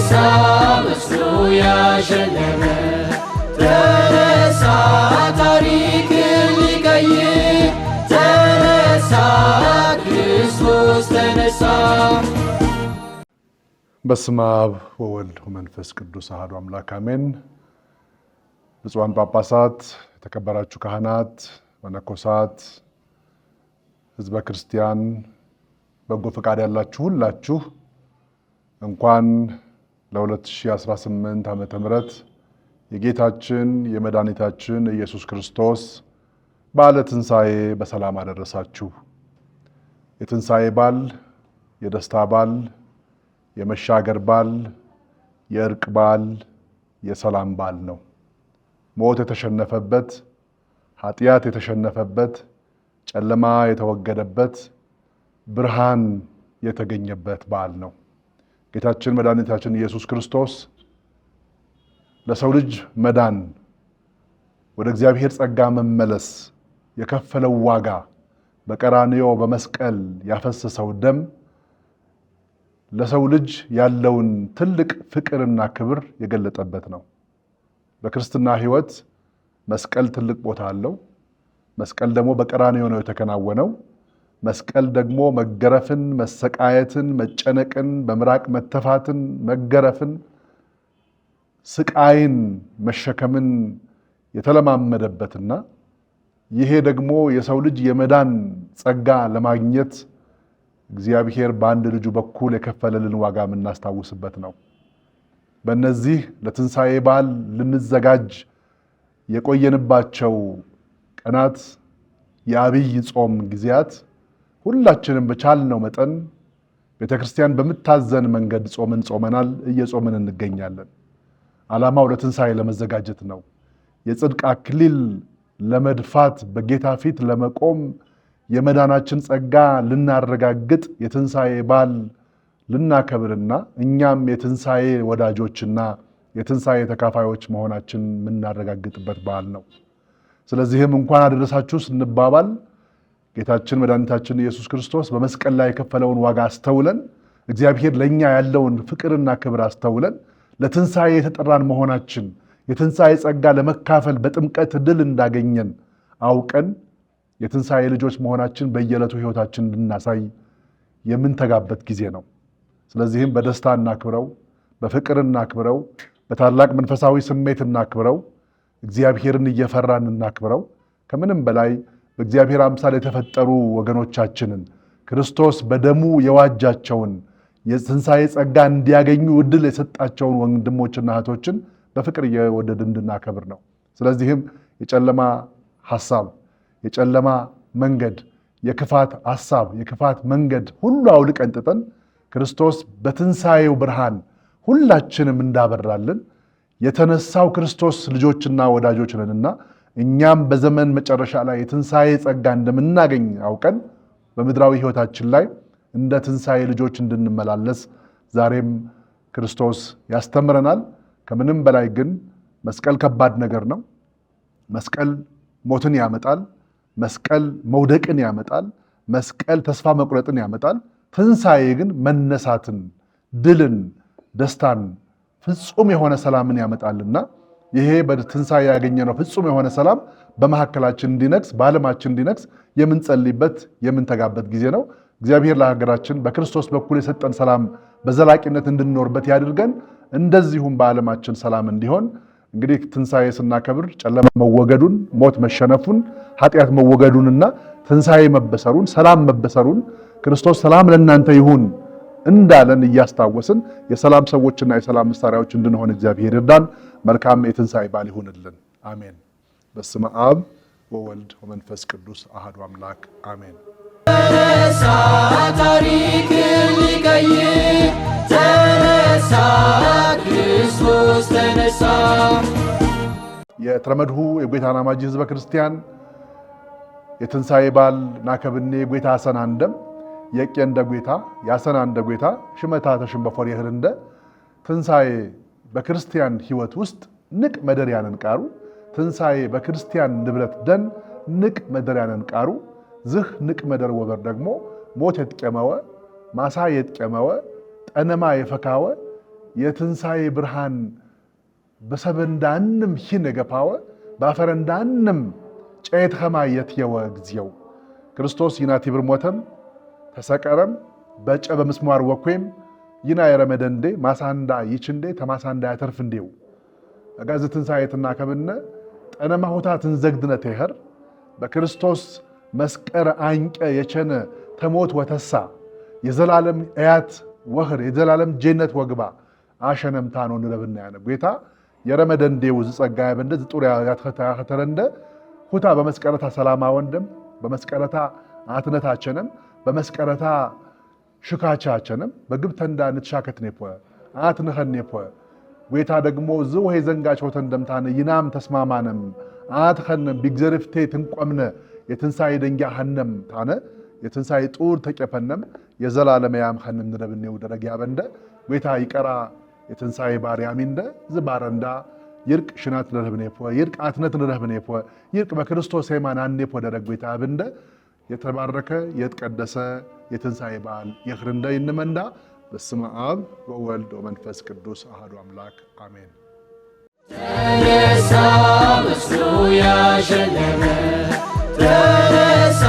ተነሳ መስሎ ያሸለመ ተነሳ ታሪክን ሊቀይር ተነሳ ክርስቶስ ተነሳ። በስመ አብ ወወልድ ወመንፈስ ቅዱስ አሐዱ አምላክ አሜን። ብፁዓን ጳጳሳት፣ የተከበራችሁ ካህናት፣ መነኮሳት፣ ሕዝበ ክርስቲያን፣ በጎ ፈቃድ ያላችሁ ሁላችሁ እንኳን ለ2018 ዓመተ ምህረት የጌታችን የመድኃኒታችን ኢየሱስ ክርስቶስ በዓለ ትንሣኤ በሰላም አደረሳችሁ። የትንሣኤ በዓል የደስታ በዓል፣ የመሻገር በዓል፣ የእርቅ በዓል፣ የሰላም በዓል ነው። ሞት የተሸነፈበት፣ ኃጢአት የተሸነፈበት፣ ጨለማ የተወገደበት፣ ብርሃን የተገኘበት በዓል ነው። ጌታችን መድኃኒታችን ኢየሱስ ክርስቶስ ለሰው ልጅ መዳን ወደ እግዚአብሔር ጸጋ መመለስ የከፈለው ዋጋ በቀራንዮ በመስቀል ያፈሰሰው ደም ለሰው ልጅ ያለውን ትልቅ ፍቅርና ክብር የገለጠበት ነው። በክርስትና ሕይወት መስቀል ትልቅ ቦታ አለው። መስቀል ደግሞ በቀራንዮ ነው የተከናወነው። መስቀል ደግሞ መገረፍን፣ መሰቃየትን፣ መጨነቅን፣ በምራቅ መተፋትን፣ መገረፍን፣ ስቃይን መሸከምን የተለማመደበትና ይሄ ደግሞ የሰው ልጅ የመዳን ጸጋ ለማግኘት እግዚአብሔር በአንድ ልጁ በኩል የከፈለልን ዋጋ የምናስታውስበት ነው። በእነዚህ ለትንሣኤ በዓል ልንዘጋጅ የቆየንባቸው ቀናት የአብይ ጾም ጊዜያት ሁላችንም በቻልነው መጠን ቤተክርስቲያን በምታዘን መንገድ ጾምን ጾመናል፣ እየጾምን እንገኛለን። ዓላማው ለትንሣኤ ለመዘጋጀት ነው። የጽድቅ አክሊል ለመድፋት በጌታ ፊት ለመቆም የመዳናችን ጸጋ ልናረጋግጥ የትንሣኤ በዓል ልናከብርና እኛም የትንሣኤ ወዳጆችና የትንሣኤ ተካፋዮች መሆናችን የምናረጋግጥበት በዓል ነው። ስለዚህም እንኳን አደረሳችሁ ስንባባል ጌታችን መድኃኒታችን ኢየሱስ ክርስቶስ በመስቀል ላይ የከፈለውን ዋጋ አስተውለን እግዚአብሔር ለእኛ ያለውን ፍቅርና ክብር አስተውለን ለትንሣኤ የተጠራን መሆናችን የትንሣኤ ጸጋ ለመካፈል በጥምቀት ድል እንዳገኘን አውቀን የትንሣኤ ልጆች መሆናችን በየዕለቱ ሕይወታችን እንድናሳይ የምንተጋበት ጊዜ ነው። ስለዚህም በደስታ እናክብረው፣ በፍቅር እናክብረው፣ በታላቅ መንፈሳዊ ስሜት እናክብረው፣ እግዚአብሔርን እየፈራን እናክብረው። ከምንም በላይ በእግዚአብሔር አምሳል የተፈጠሩ ወገኖቻችንን ክርስቶስ በደሙ የዋጃቸውን የትንሣኤ ጸጋ እንዲያገኙ ዕድል የሰጣቸውን ወንድሞችና እህቶችን በፍቅር እየወደድ እንድናከብር ነው። ስለዚህም የጨለማ ሐሳብ፣ የጨለማ መንገድ፣ የክፋት ሐሳብ፣ የክፋት መንገድ ሁሉ አውልቀን ጥጠን ክርስቶስ በትንሣኤው ብርሃን ሁላችንም እንዳበራልን የተነሳው ክርስቶስ ልጆችና ወዳጆች ነንና እኛም በዘመን መጨረሻ ላይ የትንሣኤ ጸጋ እንደምናገኝ አውቀን በምድራዊ ሕይወታችን ላይ እንደ ትንሣኤ ልጆች እንድንመላለስ ዛሬም ክርስቶስ ያስተምረናል። ከምንም በላይ ግን መስቀል ከባድ ነገር ነው። መስቀል ሞትን ያመጣል። መስቀል መውደቅን ያመጣል። መስቀል ተስፋ መቁረጥን ያመጣል። ትንሣኤ ግን መነሳትን፣ ድልን፣ ደስታን፣ ፍጹም የሆነ ሰላምን ያመጣልና ይሄ በትንሣኤ ያገኘነው ፍጹም የሆነ ሰላም በመካከላችን እንዲነግስ፣ በዓለማችን እንዲነግስ የምንጸልይበት የምንተጋበት ጊዜ ነው። እግዚአብሔር ለሀገራችን በክርስቶስ በኩል የሰጠን ሰላም በዘላቂነት እንድንኖርበት ያድርገን። እንደዚሁም በዓለማችን ሰላም እንዲሆን እንግዲህ ትንሣኤ ስናከብር ጨለማ መወገዱን፣ ሞት መሸነፉን፣ ኃጢአት መወገዱንና ትንሣኤ መበሰሩን፣ ሰላም መበሰሩን ክርስቶስ ሰላም ለእናንተ ይሁን እንዳለን እያስታወስን የሰላም ሰዎችና የሰላም መሳሪያዎች እንድንሆን እግዚአብሔር ይርዳን። መልካም የትንሣኤ በዓል ይሁንልን። አሜን። በስመ አብ ወወልድ ወመንፈስ ቅዱስ አሐዱ አምላክ አሜን። ተነሳ ታሪክን ሊቀይር ተነሳ ክርስቶስ ተነሳ። የተረመድሁ የጎይታን አማጂ ህዝበ ክርስቲያን የትንሣኤ በዓል ናከብኔ ጎይታ አሰናንደም የቄንደ ጎይታ ያሰናንደ ጎይታ ሽመታ ተሽንበፎር የህርንደ ትንሣኤ በክርስቲያን ህይወት ውስጥ ንቅ መደርያንን ቃሩ ትንሣኤ በክርስቲያን ንብረት ደን ንቅ መደርያንን ቃሩ ዝህ ንቅ መደር ወበር ደግሞ ሞት የትቀመወ ማሳ የትቀመወ ጠነማ የፈካወ የትንሣኤ ብርሃን በሰበንዳንም ሂነገፓወ ባፈረንዳንም ጨየት ኸማየት የወግዚው ክርስቶስ ይናቲ ብርሞተም ተሰቀረም በጨ በመስማር ወኮም ይና የረመደንዴ ማሳንዳ ይችንዴ ተማሳንዳ ያተርፍንዴው አጋዝ ትንሣኤትና ከብነ ጠነማሁታ ትንዘግድነ ተይኸር በክርስቶስ መስቀር አንቀ የቸነ ተሞት ወተሳ የዘላለም አያት ወህር የዘላለም ጀነት ወግባ አሸነምታ ነው ንለብና ያነ ጌታ የረመደንዴው ዝጸጋይ በእንደ ዝጡሪያ ያተረንደ ሁታ በመስቀረታ ሰላማ ወንድም በመስቀረታ አትነታቸንም በመስቀረታ ሽካቻቸንም በግብተንዳ ንትሻከት ነፖ አትነኸን ነፖ ጌታ ደግሞ ዝው ዘንጋቸው ተንደምታነ ይናም ተስማማንም አትኸንም ቢግዘርፍቴ ትንቆምነ የትንሣኤ ደንጊያ ሐነም ታነ የትንሣኤ ጡር ተቀፈነም የዘላለም ያም ሐነም ንለብኔው ደረግ ያበንደ ጌታ ይቀራ የትንሣኤ ባሪያሚንደ ዝባረንዳ ይርቅ ሽናት ለረብኔፖ ይርቅ አትነት ለረብኔፖ ይርቅ በክርስቶስ ሃይማኖት አንኔፖ ደረግ ጌታ አብንደ የተባረከ የተቀደሰ የትንሣኤ በዓል ይኽርንደ ይንመንዳ በስመ አብ ወወልድ ወመንፈስ ቅዱስ አሐዱ አምላክ አሜን። ተነሳ ምስሉ ያሸለመ ተነሳ